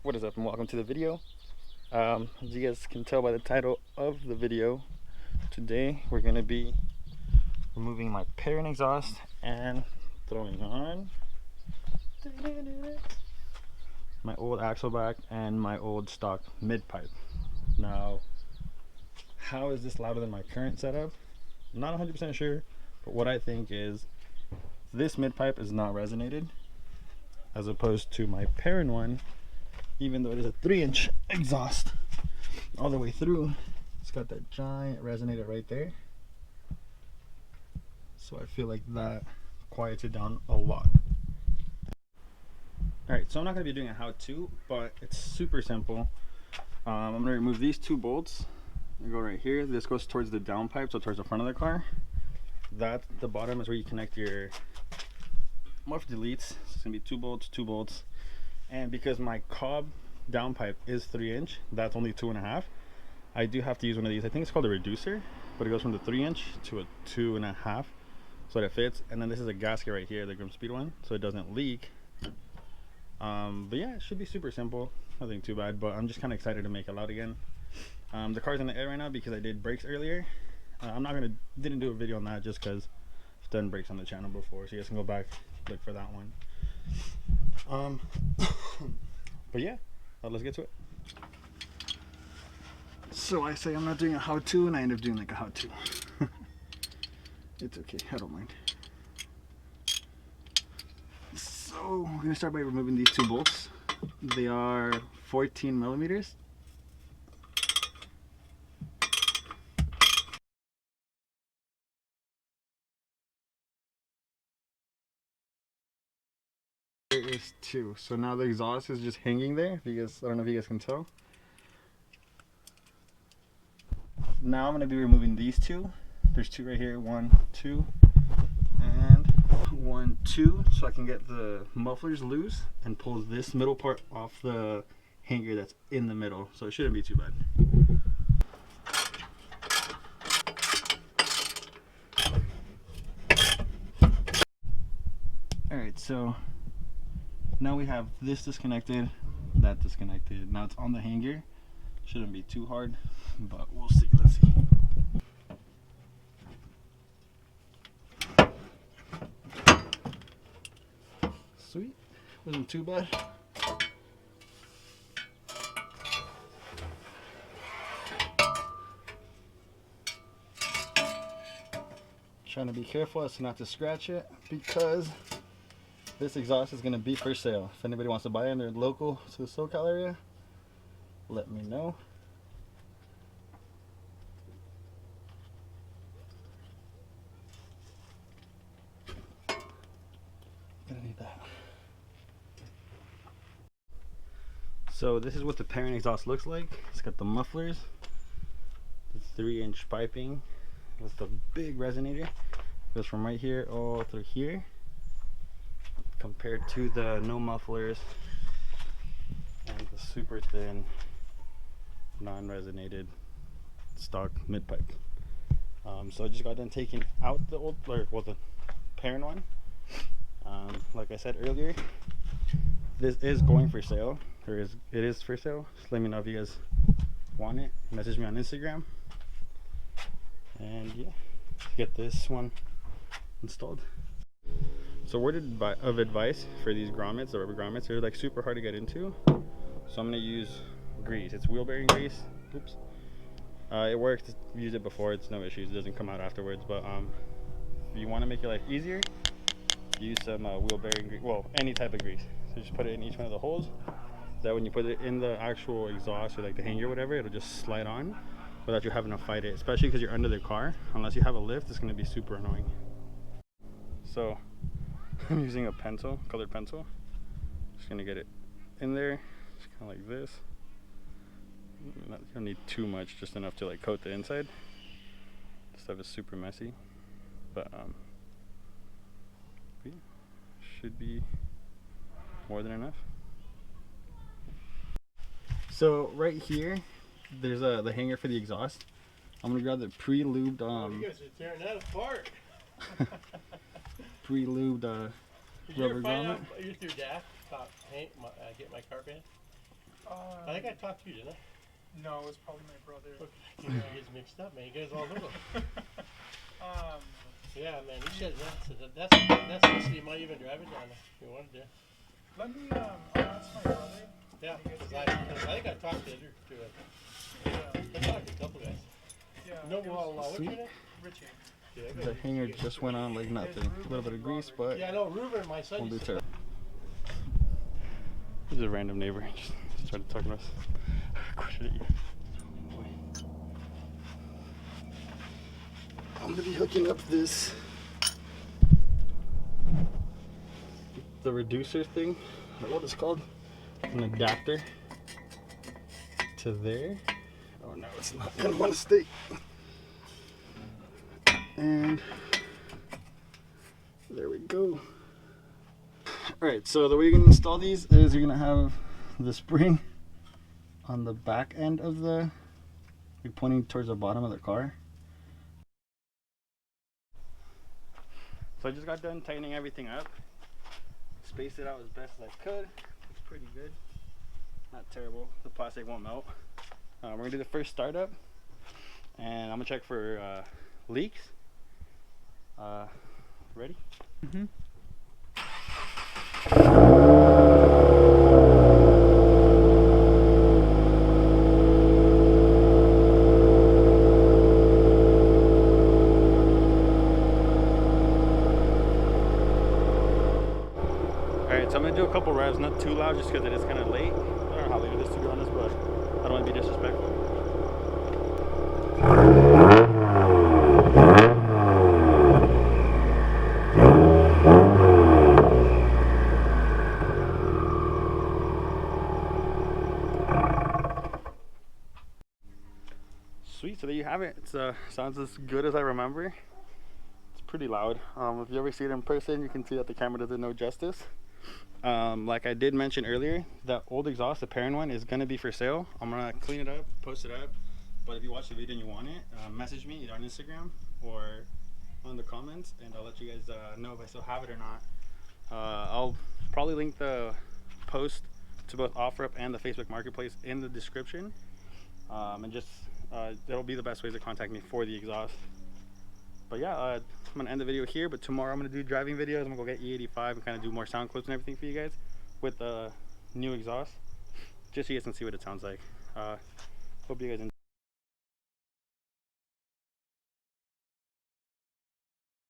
What is up, and welcome to the video. As you guys can tell by the title of the video, today we're going to be removing my Perrin exhaust and throwing on my old axle back and my old stock mid pipe. Now, how is this louder than my current setup? I'm not 100% sure, but what I think is this mid pipe is not resonated as opposed to my Perrin one. Even though it is a 3-inch exhaust all the way through, it's got that giant resonator right there. So I feel like that quiets it down a lot. Alright, so I'm not going to be doing a how-to, but it's super simple. I'm going to remove these two bolts. I'm going to go right here. This goes towards the downpipe, so towards the front of the car. That, the bottom, is where you connect your muff deletes. So it's going to be two bolts. And because my cob downpipe is 3-inch, that's only 2.5. I do have to use one of these. I think it's called a reducer, but it goes from the 3-inch to a 2.5, so that it fits. And then this is a gasket right here, the Grim Speed one, so it doesn't leak. But yeah, it should be super simple, nothing too bad. But I'm just kind of excited to make it loud again. The car's in the air right now because I did brakes earlier. Didn't do a video on that just because I've done brakes on the channel before, so you guys can go back look for that one. But yeah, let's get to it. So I say I'm not doing a how-to and I end up doing like a how-to. It's okay, I don't mind. So we're gonna start by removing these two bolts. They are 14 millimeters. There is two. So now the exhaust is just hanging there. Because I don't know if you guys can tell. Now I'm going to be removing these two. There's two right here. 1, 2, and 1, 2. So I can get the mufflers loose and pull this middle part off the hanger that's in the middle. So it shouldn't be too bad. Alright, so now we have this disconnected, that disconnected. Now it's on the hanger. Shouldn't be too hard, but we'll see. Let's see. Sweet. Wasn't too bad. Trying to be careful as to not to scratch it because this exhaust is going to be for sale. If anybody wants to buy it and they're local to the SoCal area, let me know. Gonna need that. So this is what the Perrin exhaust looks like. It's got the mufflers, the 3-inch piping with the big resonator. It goes from right here all through here, compared to the no mufflers and the super thin non-resonated stock mid pipe. So I just got done taking out the old, the Perrin one. Like I said earlier, this is going for sale, it is for sale. Just let me know if you guys want it. Message me on Instagram, and yeah, get this one installed. So word of advice for these grommets, the rubber grommets, they're like super hard to get into. So I'm gonna use grease. It's wheel bearing grease. Oops. It works. I've used it before. It's no issues. It doesn't come out afterwards. But if you want to make your life easier, use some wheel bearing grease. Well, any type of grease. So just put it in each one of the holes. That when you put it in the actual exhaust or like the hanger or whatever, it'll just slide on without you having to fight it. Especially because you're under the car. Unless you have a lift, it's gonna be super annoying. So I'm using a pencil, colored pencil. Just gonna get it in there. It's kind of like this. You don't need too much, just enough to like coat the inside. This stuff is super messy, but yeah, should be more than enough. So right here, there's the hanger for the exhaust. I'm gonna grab the pre-lubed. You guys are tearing that apart. Pre-lubed rubber grommet. Use your gas top paint. Get my car paint. I think I talked to you, didn't I? No, it was probably my brother. You guys mixed up, man. You guys all know. Yeah, man. He said that's the city. You might even drive it down if you wanted to. Let me, I'll ask my brother. Yeah, because I think I talked to it. I talked to a couple guys. Yeah. No, well, what's your name? Richie. Yeah, The hanger just went on like nothing. A little bit of grease, but yeah, I know. Ruben, my son. won't do used to- terrible. This is a random neighbor. Just started talking to us. Question at you. I'm gonna be hooking up this the reducer thing. I don't know what it's called. An adapter to there. Oh no, it's not gonna want to stay. And there we go. Alright, so the way you're gonna install these is you're gonna have the spring on the back end of the, like pointing towards the bottom of the car. So I just got done tightening everything up. Spaced it out as best as I could. Looks pretty good. Not terrible. The plastic won't melt. We're gonna do the first startup, and I'm gonna check for leaks. Ready? Mm-hmm. Alright, so I'm gonna do a couple revs, not too loud just because it is kind of late. I don't know how late it is to be honest, but I don't want to be disrespectful. Sweet, so there you have it. It sounds as good as I remember. It's pretty loud. If you ever see it in person, you can see that the camera does it no justice. Like I did mention earlier, that old exhaust, the Perrin one, is gonna be for sale. I'm gonna clean it up, post it up. But if you watch the video and you want it, message me either on Instagram or on the comments, and I'll let you guys know if I still have it or not. I'll probably link the post to both OfferUp and the Facebook Marketplace in the description, and just that'll be the best ways to contact me for the exhaust. But yeah, I'm gonna end the video here, but tomorrow I'm gonna do driving videos. I'm gonna go get E85 and kind of do more sound clips and everything for you guys with the new exhaust, just so you guys can see what it sounds like. Hope you guys enjoy.